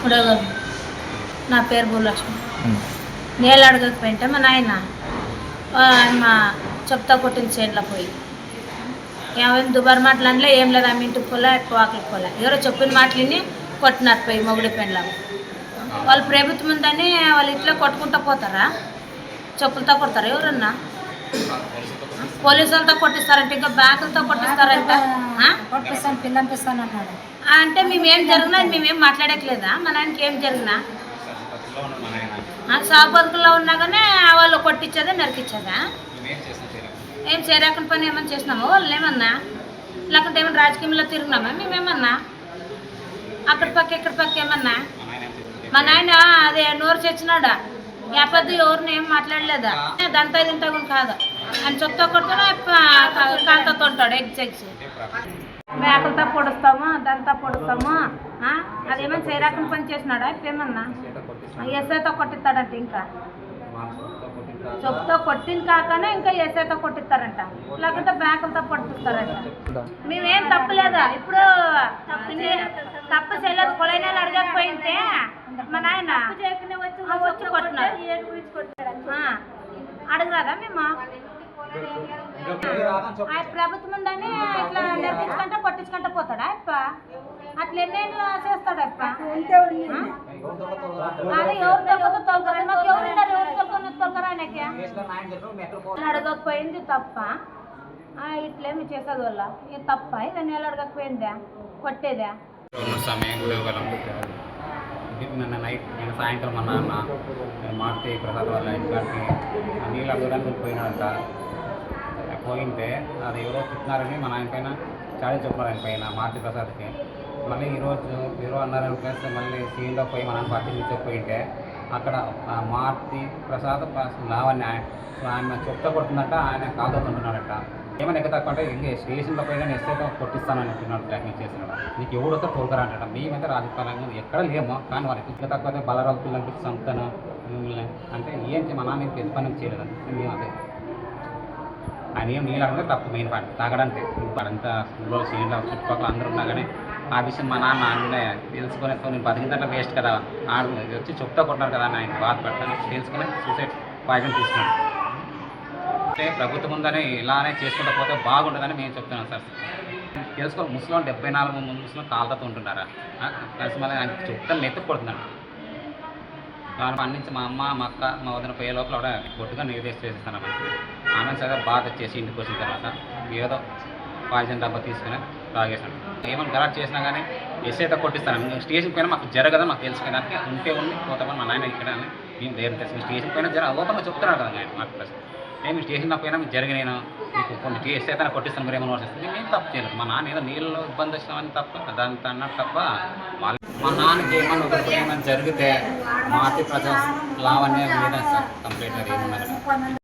ఇప్పుడు నా పేరు భూలక్ష్మి. నీళ్ళు అడగకపోయింటే మా నాయన మా చెప్తా కొట్టిన చేనులో పోయి ఏమైనా దుబారు మాటలు అనలే, ఏం లేదు. ఆమె ఇంటికి పోలే, వాకిలికి పోలే. ఎవరో చెప్పిన మాటలని కొట్టినారు పోయి మొగుడి పెండ్లాము. వాళ్ళు ప్రభుత్వం ఉందని వాళ్ళు ఇట్లా కొట్టుకుంటూ పోతారా? చెప్పులతో కొడతారా ఎవరన్నా? పోలీసులతో కొట్టిస్తారంటే, ఇంకా బ్యాంకులతో కొట్టిస్తారంటే పిల్లంపిస్తాను అన్నాడు. అంటే మేమేం జరిగినా మేమేం మాట్లాడట్లేదా? మా నాయనకి ఏం జరిగినా సాగు బతుకుల్లో ఉన్నా కానీ వాళ్ళు కొట్టించేదా, నరికిచ్చేదా? ఏం చేరాకని పని ఏమన్నా చేసినామో వాళ్ళు ఏమన్నా? లేకుంటే ఏమన్నా రాజకీయంలో తిరిగినామా మేమేమన్నా? అక్కడి పక్క ఇక్కడి పక్క ఏమన్నా? మా నాయన అదే నోరు చచ్చినాడా, యాపద్దు ఎవరిని ఏం మాట్లాడలేదా? దంతా తింటా కాదు అని చెప్తా కొడుతున్నా కాంతతో ఉంటాడు ఎగ్స్ మేకలతో పొడుస్తాము, దంతా పొడుస్తాము. అదేమన్నా చేయరాకని పని చేసినాడా? ఏమన్నా ఎస్ఐతో కొట్టిస్తాడంట. ఇంకా చెప్తో కొట్టింది కాకనే ఇంకా ఎస్ఐతో కొట్టిస్తారంట, లేకుంటే బ్యాంకులతో పొడిపిస్తారంట. మేమేం తప్పులేదా? ఇప్పుడు తప్పు చేయలేదు. కొలైనాలు అడగకపోయింటే మా నాయన వచ్చి కొట్టినాడు. అడగరాదా మేము? ప్రభుత్వం ఉందని ఇట్లా నేర్పించుకుంటా కొట్టించుకుంటా పోతాడా అప్ప? అట్లా ఎన్నేళ్ళు చేస్తాడు అప్ప? అది ఎవరు తొలగతో తొలగరా? మాకు ఎవరున్నారు? ఎవరు తొలకొని తొలగరా? ఆయనకి అడగకపోయింది తప్ప ఇట్లేమి చేసేది వల్ల ఇది తప్ప? ఇది నీళ్ళు అడగకపోయిందా కొట్టేదా? నిన్న సాయంత్రం మా నాన్న మారుతి ప్రసాద్ వాళ్ళ ఇంటికి నీళ్ళు అడగడానికి పోయినాడంట. పోయింటే అది ఎవరో తిట్టినారని మా నాయన పైన చాడీ చెప్పినారు. ఆయన పైన మారుతి ప్రసాద్కి. మళ్ళీ ఈరోజు ఎవరో అన్నారని ప్లస్ మళ్ళీ సీన్లో పోయి మా నాన్న పార్టీ తీసుకుపోయింటే అక్కడ మారుతి ప్రసాద్ లావణ్య ఆయన చెప్తా కొడుతుందంట, ఆయన కాదవుతుంటున్నాడట. ఏమైనా ఎక్క తక్కువ అంటే ఇంకా స్టేషన్లో పోయి కానీ ఎస్ఐతో కొట్టిస్తానని అంటున్నాడు. బ్లాక్మెయిల్ చేసినాడు. నీకు ఎవరితో తోలుకరా అంటాడు. మేమైతే రాజకీయంగా ఎక్కడ లేమో, కానీ వాళ్ళకి ఇంకా తక్కువ బలరాజు పిల్లలకి చంపుతాను అంటే ఏంటి మా నాన్న పెద్ద పని చేయలేదండి. మేము అదే ఆయన ఏం నీళ్ళు అడగడం తప్పు. మెయిన్ పాయింట్ తాగడానికి అంతా స్కూల్లో సీనియర్లో చుట్టుపక్కల అందరూ ఉన్నా కానీ ఆ విషయం మా నాన్న అన్నీ తెలుసుకునే నేను బతికిందంటే వేస్ట్ కదా, వచ్చి చెప్తా కొట్టినారు కదా అని ఆయన బాధపడతాను తెలుసుకుని సూసైడ్ పాయిజన్ తీసుకున్నాడు. అంటే ప్రభుత్వం ఉందని ఇలానే చేసుకుంటూ పోతే బాగుంటుందని మేము చెప్తున్నాం సార్. తెలుసుకోవాలి. ముస్లిం 74 ముస్లిం కాళ్ళతో ఉంటున్నారా? కలిసి మళ్ళీ ఆయన చెప్తాను నెత్తుకు కొడుతున్నాడు. దాని నుంచి మా అమ్మ మా అక్క మా వదిన పోయే లోపల కూడా కొట్టుగా నిర్దేశం చేసేస్తాను. ఆమె సరే బాధ వచ్చేసి ఇంటికి వచ్చిన తర్వాత ఏదో పాయిజన్ డబ్బా తీసుకుని తాగేసాను. ఏమైనా గలాట్ చేసినా కానీ ఎస్ఐతో కొట్టిస్తాను. స్టేషన్ పైన మాకు జరగదని మాకు తెలుసుకోవడానికి ఉంటే ఉంది పోతామని మా నాయన ఇక్కడ మేము ధైర్యం తెలిసి స్టేషన్ పైన ఓపెన్గా చెప్తున్నాడు కదా ఆయన మాకు. ప్లస్ మేము స్టేషన్లో పోయినా మీకు జరిగిన మీకు కొన్ని ఎస్ఐతో కొట్టిస్తాను మీరు ఏమైనా వస్తుంది. మేము తప్పు చేయలేదు. మా నాన్న ఏదో నీళ్ళలో ఇబ్బంది వచ్చినామని తప్ప దాంతో అన్నట్టు తప్ప మా నాన్నకి ఏమన్నా జరిగితే మాతి ప్రజా లావణ్య మీద సార్ కంప్లైంట్ అది ఏమన్నా